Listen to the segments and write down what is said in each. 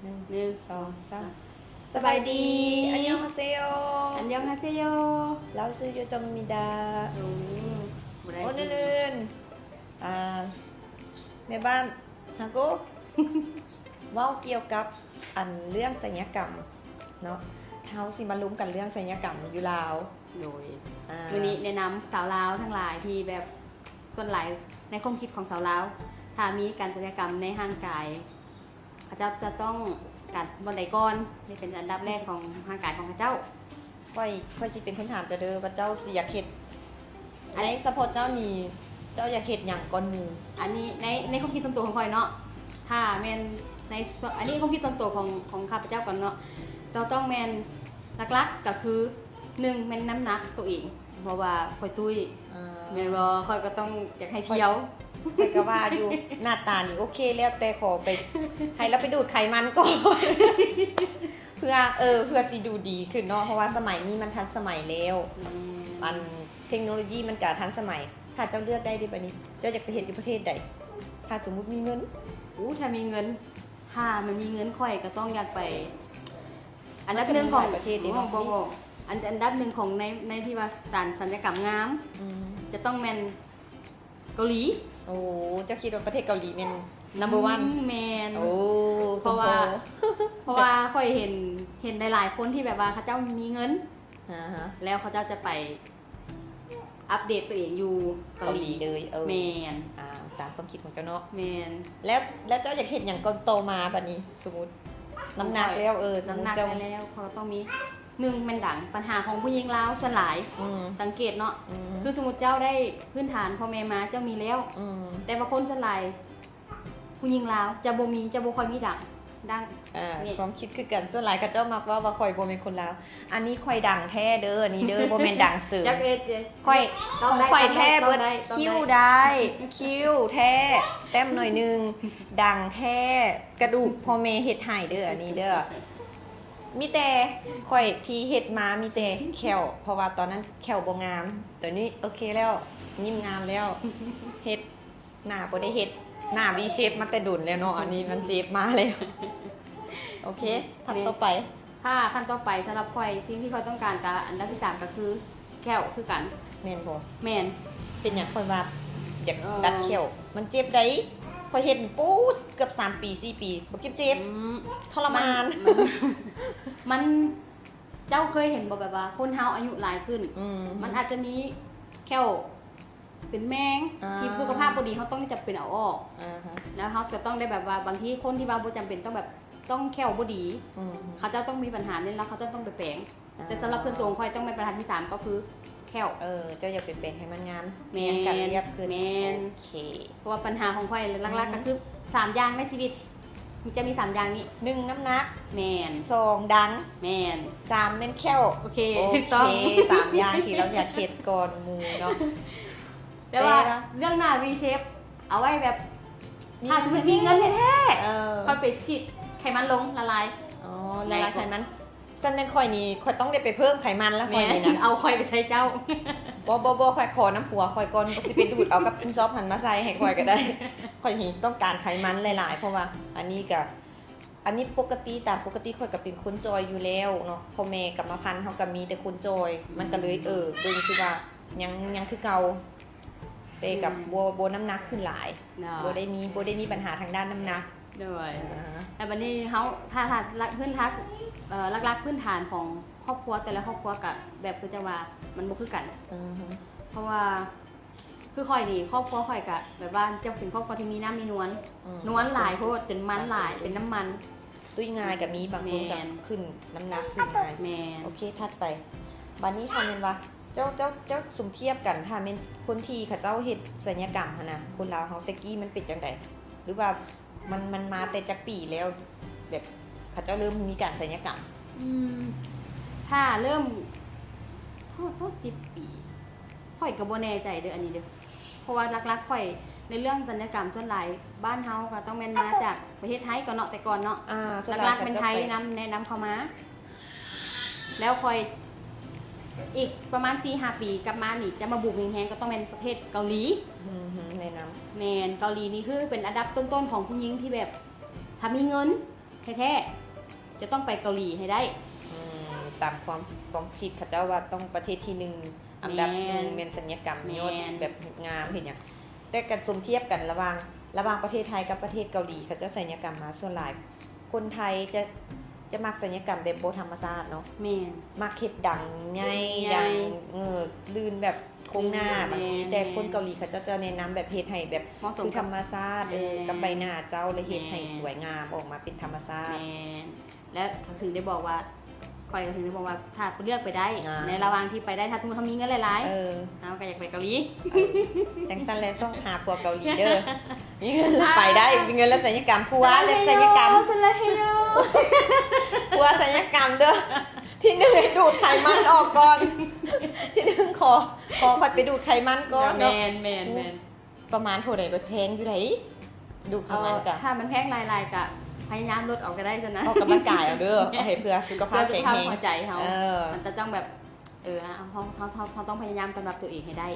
1 2 3สบายดีอันยองฮาเซโยอันยองฮาเซโยเราซื้อโยจองมิดาโอ้เลื่อนแม่บ้านฮาโกเว้าเกี่ยวกับอันเรื่องศัลยกรรมเนาะเฮาสิมาลุ้มกันเรื่องศัลยกรรมอยู่ลาวโดยวันนี้แนะนำสาวลาวทั้งหลายที่แบบส่วนหลายในความคิดของสาวลาวถ้ามีการศัลยกรรมในร่างกายเขาเจ้าจะต้องการบนใดก่อนนี่เป็นอันดับแรกของร่างกายของเขาเจ้าค่อยสิเป็นคนถามจะเด้อว่าเจ้าสิอยากเฮ็ดในสะโพกเจ้านี่เจ้าอยากเฮ็ดหยังก่อนหมู่อันนี้ในความคิดส่วนตัวของข่อยเนาะถ้าแม่นในอันนี้ความคิดส่วนตัวของข้าพเจ้าก่อนเนาะเราต้องแม่นหลักๆก็คือ1แม่นน้ำหนักตัวเองเพราะว่าข่อยตุ้ยแม่นบ่ข่อยก็ต้องอยากให้เที่ยวข่อยก็ว่าอยู่หน้าตานี่โอเคแล้วแต่ขอไปให้เราไปดูดไขมันก่อนเพื่อสิดูดีขึ้นเนาะเพราะว่าสมัยนี้มันทันสมัยแล้วมันเทคโนโลยีมันก็ทันสมัยถ้าเจ้าเลือกได้ดิบัดนี้เจ้าอยากไปเฮ็ดอยู่ประเทศใดถ้าสมมุติมีเงินถ้ามีเงินถ้ามันมีเงินข่อยก็ต้องอยากไปอันดับ1ของประเทศนี้อันดับ1ของในที่ว่าการศัลยกรรมงามจะต้องแม่นเกาหลีโอ้เจ้าคิดว่าประเทศเกาหลีแม่น number 1แม่นโอ้เพราะว่าค่อยเห็นหลายๆคนที่แบบว่าเขาเจ้ามีเงินแล้วเขาเจ้าจะไปอัปเดตตัวเองอยู่เกาหลีเลยแม่นตามความคิดของเจ้าเนาะแม่นแล้วเจ้าอยากเฮ็ดหยังก่อนโตมาบัดนี้สมมุติน้ำหนักแล้วน้ำหนักแล้วเขาต้องมี1มันดังปัญหาของผู้หญิงลาวส่วนหลายสังเกตเนาะคือสมมุติเจ้าได้พื้นฐานพ่อแม่มาเจ้ามีแล้วแต่บางคนส่วนหลายผู้หญิงลาวจะบ่ค่อยมีดังความคิดคือกันส่วนหลายก็เจ้ามักว่าข่อยบ่แม่นคนลาวอันนี้ข่อยดังแท้เด้ออันนี้เด้อบ่แม่นดังเสริมจักเอ็ดข่อยแท้เบิดคิ้วได้คิ้วแท้แต้มหน่อยนึงดังแท้กระดูกพ่อแม่เฮ็ดให้เด้ออันนี้เด้อมีแต่ข่อยที่เฮ็ดมามีแต่แขวเพราะว่าตอนนั้นแขวบ่งามแต่นี้โอเคแล้วยิ้มงามแล้วเฮ็ดหน้าบ่ได้เฮ็ดหน้า V shape มาแต่ดุนแล้วเนาะอันนี้มันเซฟมาแล้วโอเคทำต่อไปขั้นต่อไปสำหรับข่อยสิ่งที่ข่อยต้องการกับอันดับที่3ก็คือแก้วคือกันแม่นบ่แม่นเป็นหยังข่อยว่าอยากดัดแขวมันเจ็บได้ข่อยเฮ็ดปู๊ดเกือบ3ปี4ปีบ่เจ็บทรมานมันเจ้าเคยเห็นบ่แบบว่าคนเฮาอายุหลายขึ้นมันอาจจะมีแค่วเป็นแมงที่สุขภาพบ่ดีเฮาต้องจำเป็นเอาออกแล้วเฮาจะต้องได้แบบว่าบางทีคนที่ว่าบ่จำเป็นต้องแค่วบ่ดีเขาจะต้องมีปัญหาเนี่ยแล้วเขาจะต้องไปแปลงแต่สำหรับส่วนตัวของข่อยต้องเป็นปัญหาที่3ก็คือแค่วเจ้าอยากไปแปลงให้มันงามแม่นกันเรียบขึ้นโอเคเพราะว่าปัญหาของข่อยหลักๆก็คือ3อย่างในชีวิตมันจะมี3อย่างนี้1น้ำหนักแม่น2ดังแม่น3แม่นแค่วโอเคถูกต้อง3อย่างที่เราอยากเฮ็ดก่อนหมู่เนาะแต่ว่าเรื่องหน้า V shape เอาไว้แบบถ้าสมมุติมีเงินแท้ๆค่อยไปฉีดไขมันลงละลายละลายไขมันซันเนข่อยนี่ข่อยต้องได้ไปเพิ่มไขมันแล้วข่อยนี่นะเอาข่อยไปใช้เจ้าบ่ข่อยขอน้ำผัวข่อยก่อนสิไปดูดเอากับอินซอฟหันมาใส่ให้ข่อยก็ได้ข่อยต้องการไขมันหลายๆเพราะว่าอันนี้ปกติตามปกติข่อยก็เป็นคนจอยอยู่แล้วเนาะพ่อแม่กรรมพันธุ์เฮาก็มีแต่คนจอยมันก็เลยเบิ่งคือว่ายังคือเก่าแต่กับบ่น้ำหนักขึ้นหลายบ่ได้มีปัญหาทางด้านน้ำหนักด้วยแต่บัดนี้เฮาถ้าพื้นฐานหลักๆพื้นฐานของครอบครัวแต่ละครอบครัวก็แบบคือจะว่ามันบ่คือกันเพราะว่าคือข่อยนี่ครอบครัวข่อยก็แบบว่าจะเป็นครอบครัวที่มีน้ำมีนวลหลายโพดจนมันหลายเป็นน้ำมันตุ้ยง่ายก็มีบางคนก็ขึ้นน้ำหนักขึ้นง่ายโอเคถัดไปบัดนี้ทำเป็นว่าเจ้าสมเทียบกันถ้าเป็นคนที่เขาเจ้าเฮ็ดศัลยกรรมหั่นน่ะคนลาวเฮาแต่กี้มันเป็นจังได๋หรือว่ามันมาแต่จักปีแล้วแบบเขาเจ้าเริ่มมีการศัลยกรรมถ้าเริ่มพอ10ปีข่อยก็บ่แน่ใจเด้ออันนี้เด้อเพราะว่าหลักๆข่อยในเรื่องศัลยกรรมส่วนหลายบ้านเฮาก็ต้องแม่นมาจากประเทศไทยก่อนเนาะแต่ก่อนเนาะหลักๆเป็นไทยแนะนำเข้ามาแล้วข่อยอีกประมาณ 4-5 ปีกลับมานี่จะมาบุกแฮงๆก็ต้องเป็นประเทศเกาหลีแนะนำแม่นเกาหลีนี่คือเป็นอันดับต้นๆของผู้หญิงที่แบบถ้ามีเงิน แท้ๆจะต้องไปเกาหลีให้ได้ ตามความคิดเขาเจ้าว่าต้องประเทศที่หนึ่งอันดับหนึ่งเป็นศัลยกรรมยศแบบงามเห็นอย่างแต่กันสมเทียบกันระหว่างประเทศไทยกับประเทศเกาหลีเขาเจ้าศัลยกรรมมาส่วนหลายคนไทยจะมักศัลยกรรมแบบโบธรรมชาติเนาะ แม่น มักเฮ็ดดังใหญ่ดังลื่นแบบโค้งหน้าบางทีแต่คนเกาหลีเขาจะแนะนำแบบเฮ็ดให้แบบ เหมาะสม คือธรรมชาติ แม่น กับใบหน้าเจ้าเลยเฮ็ดให้สวยงามออกมาเป็นธรรมชาติ แม่นและเขาถึงได้บอกว่าคอยก็ถึงได้บอกว่าถ้าเลือกไปได้ อ่า ในระหว่างที่ไปได้ถ้าสมมติเขามีเงินหลาย เออ ๆเราก็อยากไปเกาหลี จังซั่นแล้วต้องหาผัวเกาหลีเด้อมีเงินแล้วไปได้มีเงินแล้วศัลยกรรมผัวแล้วศัลยกรรม เป็นไรเฮโย ผัวศัลยกรรมเด้อที่หนึ่งให้ดูดไขมันออกก่อน ที่หนึ่งขอไปดูดไขมันก่อน แม เนาะ นแมนแมน ประมาณเท่าใดไปแพงอยู่ไหนดูดไขมันกะ ถ้ามันแพงลายๆกะพยายามลดออกก็ได้ซะนะ ออกกำลังกายเอาเด้อเอาให้เพื่อสุขภาพ เพื่อ แข็ง สุขภาพ แรง หัวใจเขา เออ มันจะต้องแบบเขาต้องพยายามกำกับตัวเองให้ได้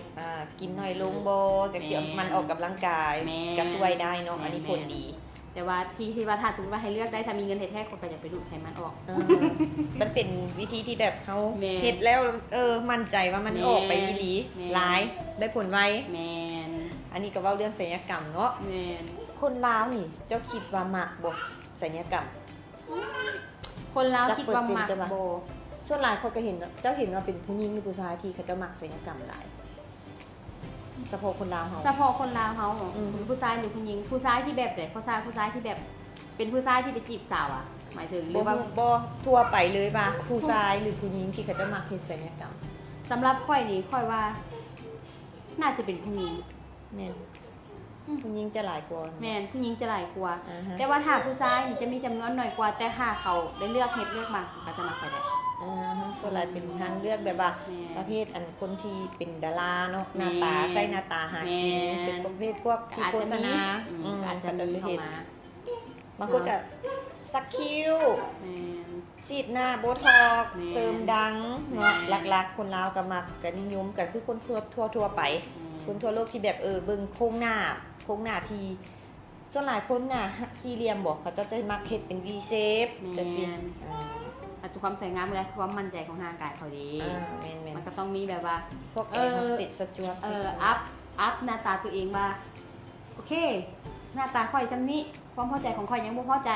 กินหน่อยลงโบแต่เสีย แม่ มันออกกำลังกาย แม่ ก็ช่วยได้เนาะ แม่ อันนี้ผลดี แต่ว่าที่ว่าถ้าสมมติว่าให้เลือกได้ถ้ามีเงินแท้ๆก็อยากไปดูดไขมันออก เออมันเป็นวิธีที่แบบเขา แม่ เฮ็ดแล้วมั่นใจว่ามัน แม่ ออกไปดี แม่ หลายได้ผลไว แมน อันนี้ก็เว้าเรื่องศัลยกรรมเนาะ แมน คนลาวนี่เจ้าคิดว่ามักบ่ศัลยกรรม คนลาว จัก คิดว่า เปอร์เซ็นต์ มัก จะว่า โบ ส่วนหลายคนก็เห็นเจ้าเห็นว่าเป็นผู้หญิงหรือผู้ชายที่เขาเจ้ามักศัลยกรรมหลายเฉพาะคนลาวเฮา เฉพาะคนลาวเขา อืม ผู้ชายหรือผู้หญิงผู้ชายที่แบบไหนผู้ชายที่แบบเป็นผู้ชายที่ไปจีบสาวอ่ะ หมายถึงหรื บ่ อว่า บ่ทั่วไปเลยว่าผู้ชายหรือผู้หญิงที่เขาเจ้ามักเฮ็ดศัลยกรรม สำหรับค่อยนี่ค่อยว่า น่าจะเป็นผู้หญิง แม่น อืม ผู้หญิงจะหลายกว่า แม่นผู้หญิงจะหลายกว่า อ่าฮะ แต่ว่าถ้าผู้ชายนี่จะมีจำนวนน้อยกว่า แต่ถ้าเขาได้เลือกเฮ็ดเลือกมาก็จะมาไปได้ ส่วนหลายเป็นทางเลือกแบบว่า แม่น ประเภทอันคนที่เป็นดาราเนาะห แม่ น้าน ตาใส่หน้าตาหากิน แม่น เป็นประเภทพวกที่ อาจ โฆ จะ ษ มี ณา อาจจะมีเข้า เห็น มา บางคนก็สักคิ้ว แม่น ฉีดหน้าโบท็อกซ์ แม่น เสริมดังเนาะ แม่น หลักๆ คนลาวก็มักก็นิยมก็คือคนทั่วไป คนทั่วโลกที่แบบเบิ่งโครงหน้าที่ส่วนหลายคนน่ะสี่เหลี่ยมบอกเขาจะมักเฮ็ดเป็น V shape จังซี่ แม่น อาจจะความสวยงามและความมั่นใจของร่างกายเขาดี แม่น มันก็ต้องมีแบบว่า ๆพวก เอ แอ อ ร์โฮสเตสสจวต อัพหน้าตาตัวเองว่าโอเค หน้าตาค่อยจำนี้ความพอใจของค่อยยังบ่พอใจ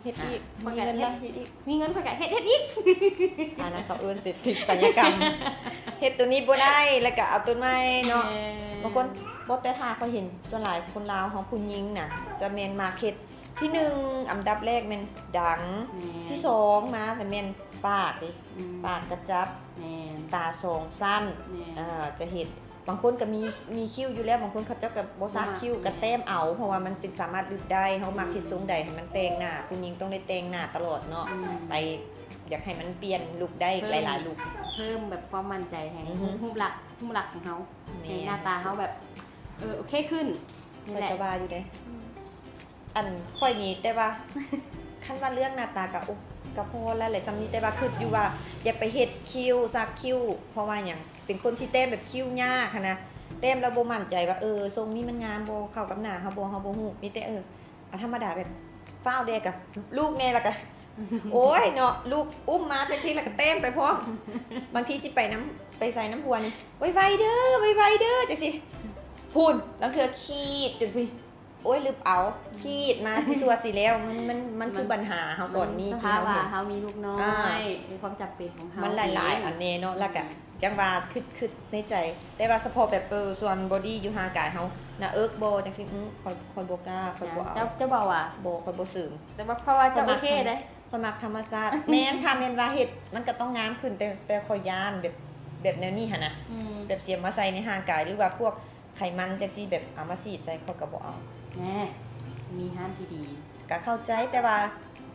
เฮ็ดอีก ป มี กติ เงินละเฮ็ดอีก มีเงินค่อยก็เฮ็ดอีก อันนั้นเขาเอิ้นเศรษฐกิจศัลยกรรม เฮ็ดตัวนี้บ่ได้แล้วก็เอาตัวใหม่เนาะบางคนบ่แต่ถ้าเขาเห็นส่วนหลายคนลาวของผู้หญิงน่ะจะแม่นมาร์เก็ตที่หนึ่งอันดับแรกแม่นดังที่สองมาแต่แม่นปากดิปากกระจับ แม่น ตาสองสั้น แม่น จะเห็นบางคนก็มีคิ้วอยู่แล้วบางคนเขาเจ้าก็บ่ซักคิ้วก็แต้มเอาเพราะว่ามันเป็นสามารถดึกได้เฮามักเฮ็ดทรงใดให้มันแต่งหน้าผู้หญิงต้องได้แต่งหน้าตลอดเนาะ อืม ไปอยากให้มันเปลี่ยนลุคได้หลายๆลุค เพิ่มแบบความมั่นใจแห่ง อือฮึ รูปลักษณ์ของเขา แม่ ให้หน้าตาเขาแบบโอเคขึ้นนี่ ค่อย แหละ ก็ว่าอยู่เด้อันค่อยนี้แต่ว่า คันว่าเรื่องหน้าตาก็พอแล้วแหละซำนี้แต่ว่าคิดอยู่ว่าอย่าไปเฮ็ดคิ้วซักคิ้วเพราะว่าหยังเป็นคนที่แต้มแบบคิ้วยากหั้นนะ เต็มแล้วบ่มั่นใจว่าทรงนี้มันงามบ่เข้ากับหน้าเฮาบ่ฮู้มีแต่ธรรมดาแบบฟ้าวแดกอะลูกแน่ล่ะกะ โอ้ยเนาะลูกอุ้มมาจังซี่แล้วก็เต็มไปพร้อมบางทีสิไปใส่น้ำหัวนี่ไวๆเด้อจังซี่พูนแล้วเธอขีดจนพี่โอ้ยลืมเอาขีดมาที่ตัวสิแล้วมันคือปัญหาเฮาตอนนี้ ส ที่ ภาพ เฮา ว่า เห็น เขามีลูกน้อ อ่า ยมีความจำเป็นของเขา มั มัน หลายๆอันแน่เนาะแล้วก็จังว่าคือในใจ แต่ว่าเฉพาะแบบส่วนบอดี้อยู่ห่างกายเฮาน่ะบ่จังซี่คอยบ่กล้าคอยบ่เอา เจ้าบอกว่า บ่คอยบ่ซึม แต่ว่าเขาว่าเจะโอเคได้ คอยมักธรรมชาติแม่นค่ะแม่นว่าเฮ็ดมันก็ต้องงามขึ้นแต่คอยย่านแบบแนวนี้หั่นน่ะแบบเสียมมาใส่ในห่างกายหรือว่าพวกไขมันจังซี่แบบเอามาฉีดใส่เขาก็บ่เอา แน่มีห้ามที่ดี ก็เข้าใจแต่ว่า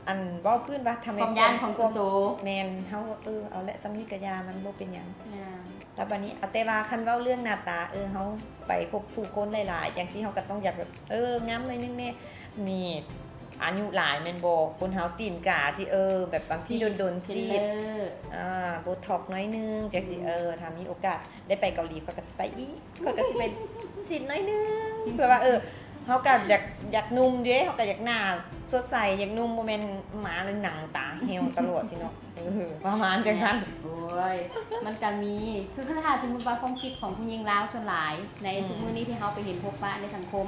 อันเว้าพื้นว่าทำ ความยานของคุณโต แม่นเฮาเอาละสำนี้ก็ยามันบ่เป็นหยัง อ่า แล้วบัดนี้เอาแต่ว่าคันเว้าเรื่องหน้าตาเฮาไปพบผู้คนหลายๆจังซี่เฮาก็ต้องอยากแบบงามหน่อยนึงแน่นี่อายุหลายแม่นบ่คนเฮาตีนกาสิแบบบางทีโดนๆ เซ ซี นเล ด อร์ โบท็อกซ์น้อยนึงจังซี่ถ้ามีโอกาสได้ไปเกาหลีก็สิไปอีกก็สิไปฉีดน้อยนึงเพื่อว่า เฮาก็อยากนุ่มเด้เฮาก็อยากหน้าสดใสอยากนุ่มบ่แม่นหมาหรือหนังตาเหี่ยวตลอดสิเนาะประมาณจังซั่น โอ้ยมันก็มีคือถ้าสมมุติว่าความคิดของผู้หญิงลาวส่วนหลายในทุกมื้อนี้ที่เฮาไปเห็นพบปะในสังคม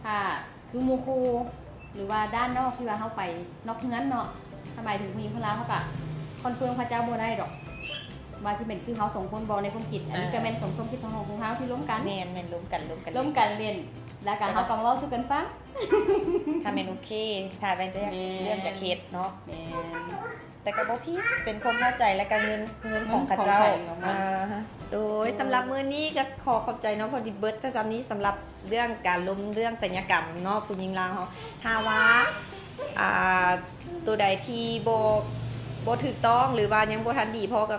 ค่ะคือหมู่คู่หรือว่าด้านนอกที่ว่าเฮาไปนอกเฮือนเนาะทำไมถึงผู้หญิงคนลาวเฮาก็คอนเฟิร์มพระเจ้าบ่ได้ดอกว่าสิเป็นคือเฮาสองคนบ่ในความคิดอันนี้ก็แม่นสมความคิดของเฮาที่ร่วมกัน แม่นร่วมกัน ร่วมกันเรียนแล้วก็เฮาก็มาเว้าสู่กันฟัง ถ้าแม่นโอเคถ้าเป็นเรื่องจากเคสเนาะ แม่น แต่ก็บ่ผิดเป็นความเข้าใจและก็เงินของเขาเจ้า ของมัน โดยสำหรับมื้อนี้ก็ขอขอบใจเนาะพอดีเบิร์ดถ้าจำนี้สำหรับเรื่องการล้มเรื่องสัญญกรรมเนาะผู้หญิงลาวเฮาถ้าว่าตัวใดที่บ่ถูกต้องหรือว่ายังบ่ทันดีพอก็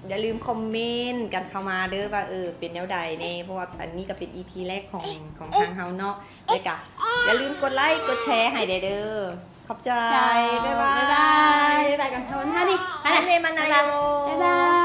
อย่าลืมคอมเมนต์กันเข้ามาเด้อว่าเป็นแนวใดแน่เพราะว่าอันนี้ก็เป็น EP แรกของทางเฮาเนาะแล้วก็อย่าลืมกดไลค์กดแชร์ให้เด้อขอบใจบ๊ายบาย บ๊ายบายกันเท่านั้นดิ ฮันเนมานาโย บ๊ายบาย